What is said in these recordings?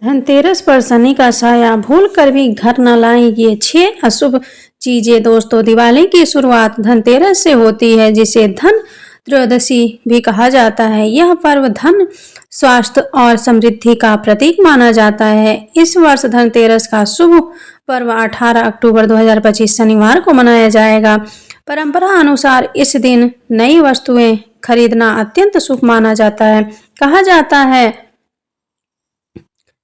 धनतेरस पर शनि का साया भूल कर भी घर न लाएं। ये 6 अशुभ चीजें। दोस्तों, दिवाली की शुरुआत धनतेरस से होती है, जिसे धन त्रयोदशी भी कहा जाता है। यह पर्व धन, स्वास्थ्य और समृद्धि का प्रतीक माना जाता है। इस वर्ष धनतेरस का शुभ पर्व 18 अक्टूबर 2025 शनिवार को मनाया जाएगा। परंपरा अनुसार इस दिन नई वस्तुएं खरीदना अत्यंत शुभ माना जाता है। कहा जाता है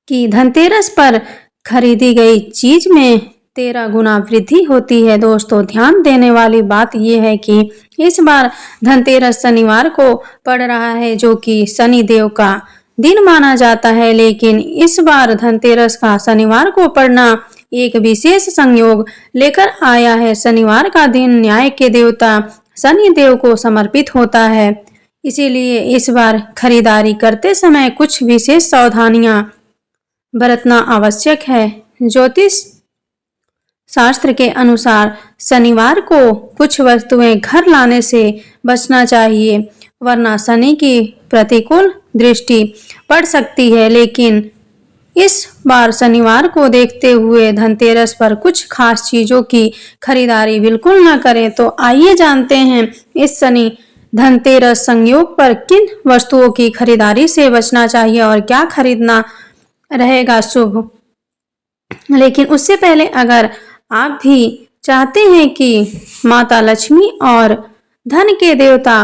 कि धनतेरस पर खरीदी गई चीज में 13 गुना वृद्धि होती है। दोस्तों, ध्यान देने वाली बात यह है कि इस बार धनतेरस शनिवार को पड़ रहा है, जो कि शनि देव का दिन माना जाता है। लेकिन इस बार धनतेरस का शनिवार को पड़ना एक विशेष संयोग लेकर आया है। शनिवार का दिन न्याय के देवता शनि देव को समर्पित होता है, इसीलिए इस बार खरीदारी करते समय कुछ विशेष सावधानियां बरतना आवश्यक है। ज्योतिष शास्त्र के अनुसार शनिवार को कुछ वस्तुएं घर लाने से बचना चाहिए, वरना शनि की प्रतिकूल दृष्टि पड़ सकती है। लेकिन इस बार शनिवार को देखते हुए धनतेरस पर कुछ खास चीजों की खरीदारी बिल्कुल न करें। तो आइए जानते हैं इस शनि धनतेरस संयोग पर किन वस्तुओं की खरीदारी से बचना चाहिए और क्या खरीदना रहेगा शुभ। लेकिन उससे पहले अगर आप भी चाहते हैं कि माता लक्ष्मी और धन के देवता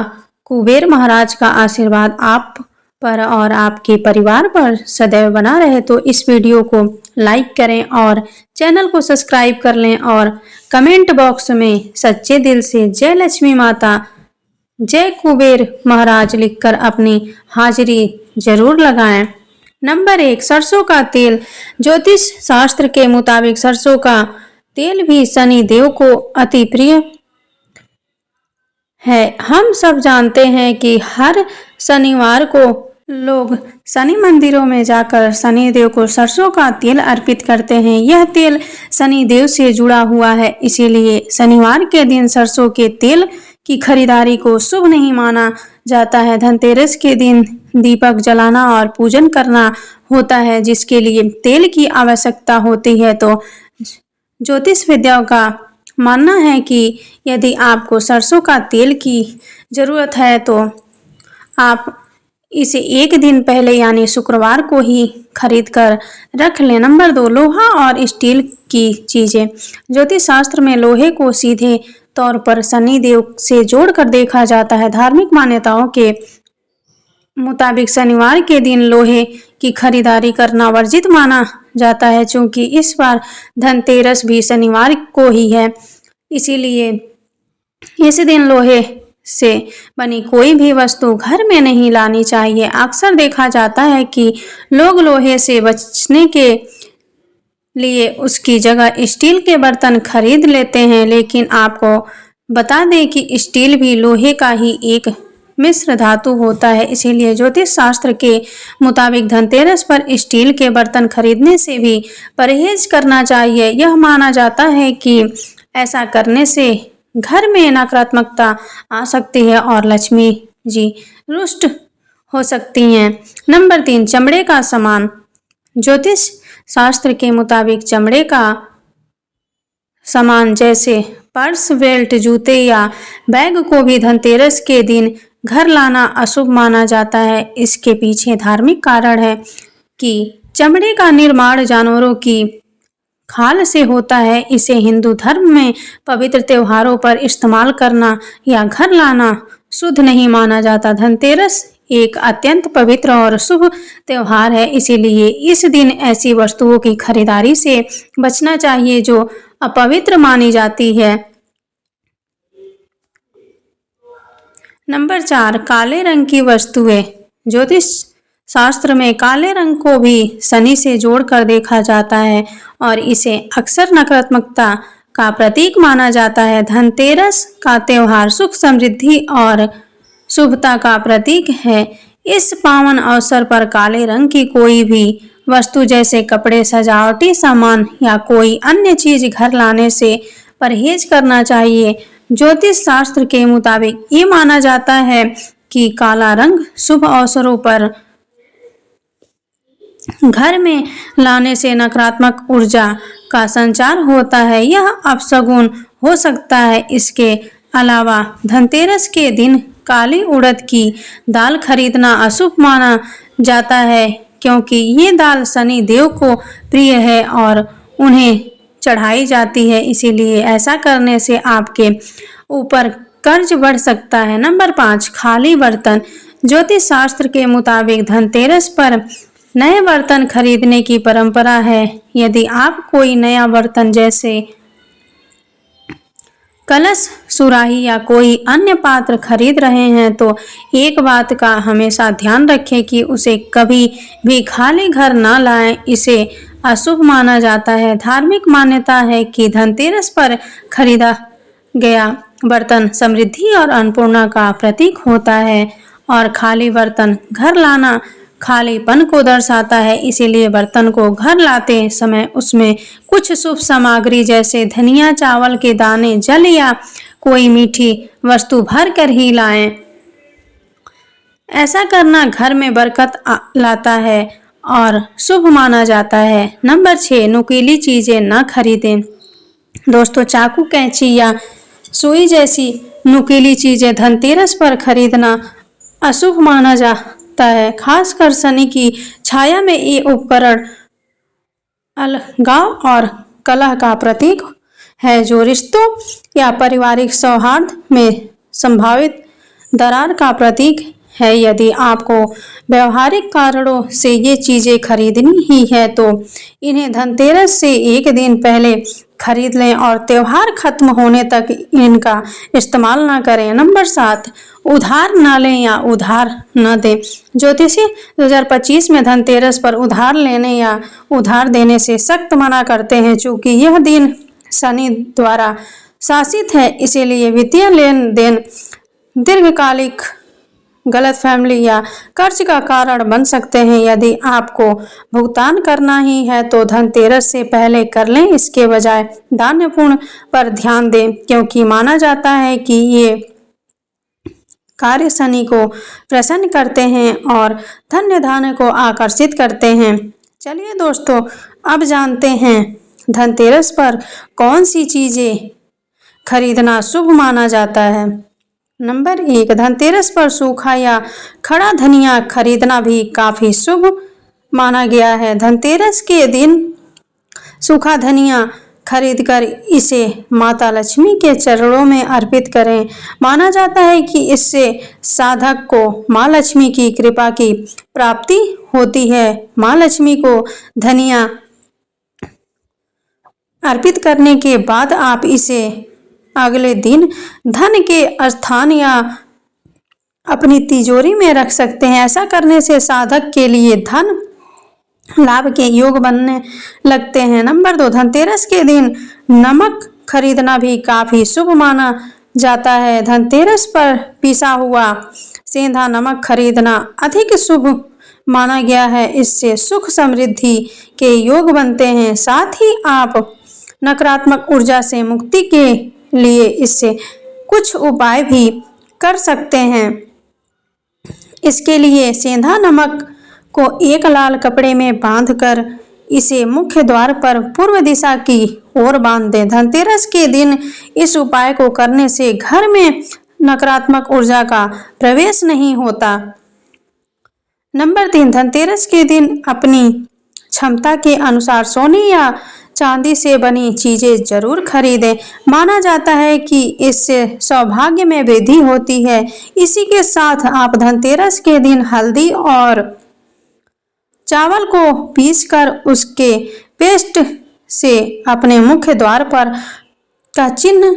कुबेर महाराज का आशीर्वाद आप पर और आपके परिवार पर सदैव बना रहे, तो इस वीडियो को लाइक करें और चैनल को सब्सक्राइब कर लें और कमेंट बॉक्स में सच्चे दिल से जय लक्ष्मी माता, जय कुबेर महाराज लिखकर अपनी हाजिरी जरूर लगाएं। नंबर 1, सरसों का तेल। ज्योतिष शास्त्र के मुताबिक सरसों का तेल भी शनि देव को अति प्रिय है। हम सब जानते हैं कि हर शनिवार को लोग शनि मंदिरों में जाकर शनि देव को सरसों का तेल अर्पित करते हैं। यह तेल शनि देव से जुड़ा हुआ है, इसीलिए शनिवार के दिन सरसों के तेल की खरीदारी को शुभ नहीं माना जाता है। धनतेरस के दिन दीपक जलाना और पूजन करना होता है, जिसके लिए तेल की आवश्यकता होती है। तो ज्योतिष विद्याओं का मानना है कि यदि आपको सरसों का तेल की जरूरत है तो आप इसे एक दिन पहले यानी शुक्रवार को ही खरीद कर रख लें। नंबर 2, लोहा और स्टील की चीजें। ज्योतिष शास्त्र में लोहे को सीधे तौर पर शनि देव से जोड़कर देखा जाता है। धार्मिक मान्यताओं के मुताबिक शनिवार के दिन लोहे की खरीदारी करना वर्जित माना जाता है, क्योंकि इस बार धनतेरस भी शनिवार को ही है। इसीलिए इस दिन लोहे से बनी कोई भी वस्तु घर में नहीं लानी चाहिए। अक्सर देखा जाता है कि लोग लोहे से बचने के लिए उसकी जगह स्टील के बर्तन खरीद लेते हैं, लेकिन आपको बता दें कि स्टील भी लोहे का ही एक मिश्र धातु होता है। इसीलिए ज्योतिष शास्त्र के मुताबिक धनतेरस पर स्टील के बर्तन खरीदने से भी परहेज करना चाहिए। यह माना जाता है कि ऐसा करने से घर में नकारात्मकता आ सकती है और लक्ष्मी जी रुष्ट हो सकती हैं। नंबर 3, चमड़े का सामान। ज्योतिष शास्त्र के मुताबिक चमड़े का सामान जैसे पर्स, बेल्ट, जूते या बैग को भी धनतेरस के दिन घर लाना अशुभ माना जाता है। इसके पीछे धार्मिक कारण है कि चमड़े का निर्माण जानवरों की खाल से होता है। इसे हिंदू धर्म में पवित्र त्योहारों पर इस्तेमाल करना या घर लाना शुद्ध नहीं माना जाता। धनतेरस एक अत्यंत पवित्र और शुभ त्योहार है, इसीलिए इस दिन ऐसी वस्तुओं की खरीदारी से बचना चाहिए जो अपवित्र मानी जाती है। नंबर 4, काले रंग की वस्तुएं। ज्योतिष शास्त्र में काले रंग को भी शनि से जोड़कर देखा जाता है और इसे अक्सर नकारात्मकता का प्रतीक माना जाता है। धनतेरस का त्योहार सुख, समृद्धि और शुभता का प्रतीक है। इस पावन अवसर पर काले रंग की कोई भी वस्तु जैसे कपड़े, सजावटी सामान या कोई अन्य चीज घर लाने से परहेज करना चाहिए। ज्योतिष शास्त्र के मुताबिक ये माना जाता है कि काला रंग शुभ अवसरों पर घर में लाने से नकारात्मक ऊर्जा का संचार होता है, यह अपशगुन हो सकता है। इसके अलावा धनतेरस के दिन काली उड़द की दाल खरीदना अशुभ माना जाता है, क्योंकि ये दाल शनि देव को प्रिय है और उन्हें चढ़ाई जाती है, इसीलिए ऐसा करने से आपके ऊपर कर्ज बढ़ सकता है। नंबर 5, खाली बर्तन। ज्योतिष शास्त्र के मुताबिक धनतेरस पर नए बर्तन खरीदने की परंपरा है। यदि आप कोई नया बर्तन जैसे कलश, सुराही या कोई अन्य पात्र खरीद रहे हैं तो एक बात का हमेशा ध्यान रखें कि उसे कभी भी खाली घर ना लाएं, इसे अशुभ माना जाता है। धार्मिक मान्यता है कि धनतेरस पर खरीदा गया बर्तन समृद्धि और अन्नपूर्णा का प्रतीक होता है और खाली बर्तन घर लाना खालीपन को दर्शाता है, इसीलिए बर्तन को घर लाते समय उसमें कुछ शुभ सामग्री जैसे धनिया, चावल के दाने, जल या कोई मीठी वस्तु भर कर ही लाएं। ऐसा करना घर में बरकत लाता है और शुभ माना जाता है। नंबर 6, नुकीली चीजें न खरीदें। दोस्तों, चाकू, कैंची या सुई जैसी नुकीली चीजें धनतेरस पर खरीदना अशुभ माना जाता है, खासकर शनि की छाया में। ये उपकरण अलगाव और कलह का प्रतीक है, जो रिश्तों या पारिवारिक सौहार्द में संभावित दरार का प्रतीक है। यदि आपको व्यवहारिक कारणों से ये चीजें खरीदनी ही है तो इन्हें धनतेरस से एक दिन पहले खरीद लें और त्योहार खत्म होने तक इनका इस्तेमाल ना करें। नंबर 7, उधार न लें या उधार न दें। ज्योतिषी 2025 में धनतेरस पर उधार लेने या उधार देने से सख्त मना करते हैं, चूंकि यह दिन शनि द्वारा शासित है, इसीलिए वित्तीय लेन देन दीर्घकालिक गलतफहमी या कर्ज का कारण बन सकते हैं। यदि आपको भुगतान करना ही है तो धनतेरस से पहले कर लें, इसके बजाय दान पुण्य पर ध्यान दें, क्योंकि माना जाता है कि ये कार्य शनि को प्रसन्न करते हैं और धन्य धन को आकर्षित करते हैं। चलिए दोस्तों, अब जानते हैं धनतेरस पर कौन सी चीजें खरीदना शुभ माना जाता है। नंबर 1, धनतेरस पर सूखा या खड़ा धनिया खरीदना भी काफी शुभ माना गया है। धनतेरस के दिन सूखा धनिया खरीदकर इसे माता लक्ष्मी के चरणों में अर्पित करें। माना जाता है कि इससे साधक को माँ लक्ष्मी की कृपा की प्राप्ति होती है। माँ लक्ष्मी को धनिया अर्पित करने के बाद आप इसे अगले दिन धन के स्थान या अपनी तिजोरी में रख सकते हैं। ऐसा करने से साधक के लिए धन लाभ के योग बनने लगते हैं। नंबर 2, धनतेरस के दिन नमक खरीदना भी काफी शुभ माना जाता है। धनतेरस पर पिसा हुआ सेंधा नमक खरीदना अधिक शुभ माना गया है, इससे सुख समृद्धि के योग बनते हैं। साथ ही आप नकारात्मक ऊर्जा से मुक्ति के लिए इससे कुछ उपाय भी कर सकते हैं। इसके लिए सेंधा नमक को एक लाल कपड़े में बांधकर इसे मुख्य द्वार पर पूर्व दिशा की ओर बांध दें। धनतेरस के दिन इस उपाय को करने से घर में नकारात्मक ऊर्जा का प्रवेश नहीं होता। नंबर 3, धनतेरस के दिन अपनी क्षमता के अनुसार सोने या चांदी से बनी चीजें जरूर खरीदें। माना जाता है कि इससे सौभाग्य में वृद्धि होती है। इसी के साथ आप धनतेरस के दिन हल्दी और चावल को पीसकर उसके पेस्ट से अपने मुख्य द्वार पर का चिन्ह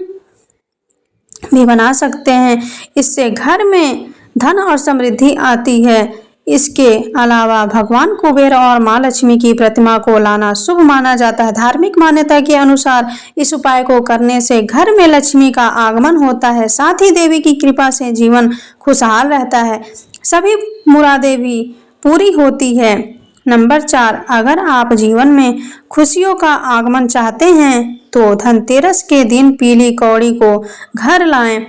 भी बना सकते हैं। इससे घर में धन और समृद्धि आती है। इसके अलावा भगवान कुबेर और माँ लक्ष्मी की प्रतिमा को लाना शुभ माना जाता है। धार्मिक मान्यता के अनुसार इस उपाय को करने से घर में लक्ष्मी का आगमन होता है, साथ ही देवी की कृपा से जीवन खुशहाल रहता है, सभी मुरादें भी पूरी होती है। नंबर 4, अगर आप जीवन में खुशियों का आगमन चाहते हैं तो धनतेरस के दिन पीली कौड़ी को घर लाएं।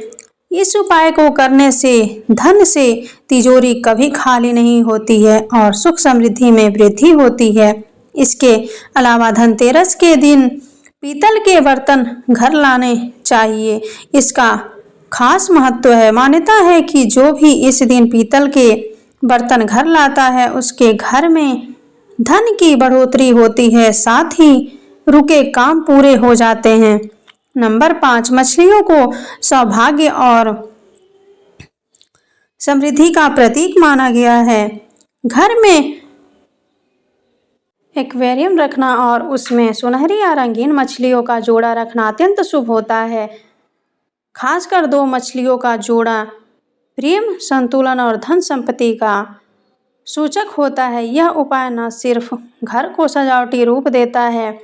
इस उपाय को करने से धन से तिजोरी कभी खाली नहीं होती है और सुख समृद्धि में वृद्धि होती है। इसके अलावा धनतेरस के दिन पीतल के बर्तन घर लाने चाहिए। इसका खास महत्व है। मान्यता है कि जो भी इस दिन पीतल के बर्तन घर लाता है उसके घर में धन की बढ़ोतरी होती है, साथ ही रुके काम पूरे हो जाते हैं। नंबर 5, मछलियों को सौभाग्य और समृद्धि का प्रतीक माना गया है। घर में एक्वेरियम रखना और उसमें सुनहरी या रंगीन मछलियों का जोड़ा रखना अत्यंत शुभ होता है। खासकर 2 मछलियों का जोड़ा प्रेम, संतुलन और धन संपत्ति का सूचक होता है। यह उपाय न सिर्फ घर को सजावटी रूप देता है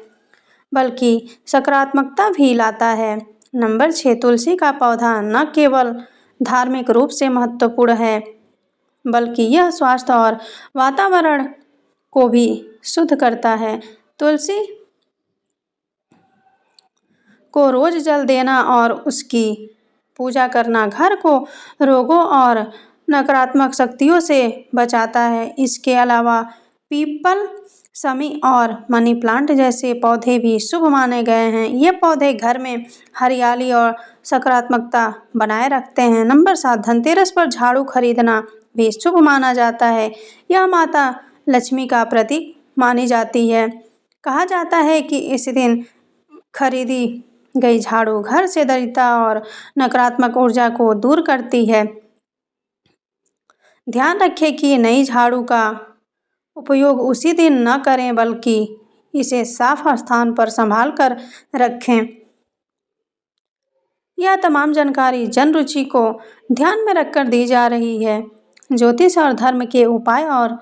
बल्कि सकारात्मकता भी लाता है। नंबर 6, तुलसी का पौधा न केवल धार्मिक रूप से महत्वपूर्ण है बल्कि यह स्वास्थ्य और वातावरण को भी शुद्ध करता है। तुलसी को रोज जल देना और उसकी पूजा करना घर को रोगों और नकारात्मक शक्तियों से बचाता है। इसके अलावा पीपल, शमी और मनी प्लांट जैसे पौधे भी शुभ माने गए हैं। ये पौधे घर में हरियाली और सकारात्मकता बनाए रखते हैं। नंबर 7, धनतेरस पर झाड़ू खरीदना भी शुभ माना जाता है। यह माता लक्ष्मी का प्रतीक मानी जाती है। कहा जाता है कि इस दिन खरीदी गई झाड़ू घर से दरिद्रता और नकारात्मक ऊर्जा को दूर करती है। ध्यान रखें कि नई झाड़ू का उपयोग उसी दिन न करें बल्कि इसे साफ स्थान पर संभाल कर रखें। यह तमाम जानकारी जन रुचि को ध्यान में रखकर दी जा रही है। ज्योतिष और धर्म के उपाय और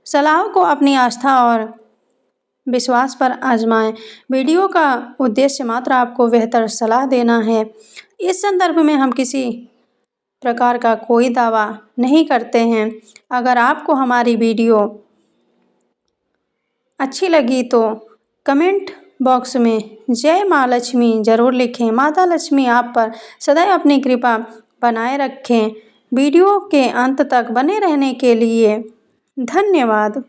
सलाह को अपनी आस्था और विश्वास पर आजमाएं। वीडियो का उद्देश्य मात्र आपको बेहतर सलाह देना है। इस संदर्भ में हम किसी प्रकार का कोई दावा नहीं करते हैं। अगर आपको हमारी वीडियो अच्छी लगी तो कमेंट बॉक्स में जय माँ लक्ष्मी जरूर लिखें। माता लक्ष्मी आप पर सदैव अपनी कृपा बनाए रखें। वीडियो के अंत तक बने रहने के लिए धन्यवाद।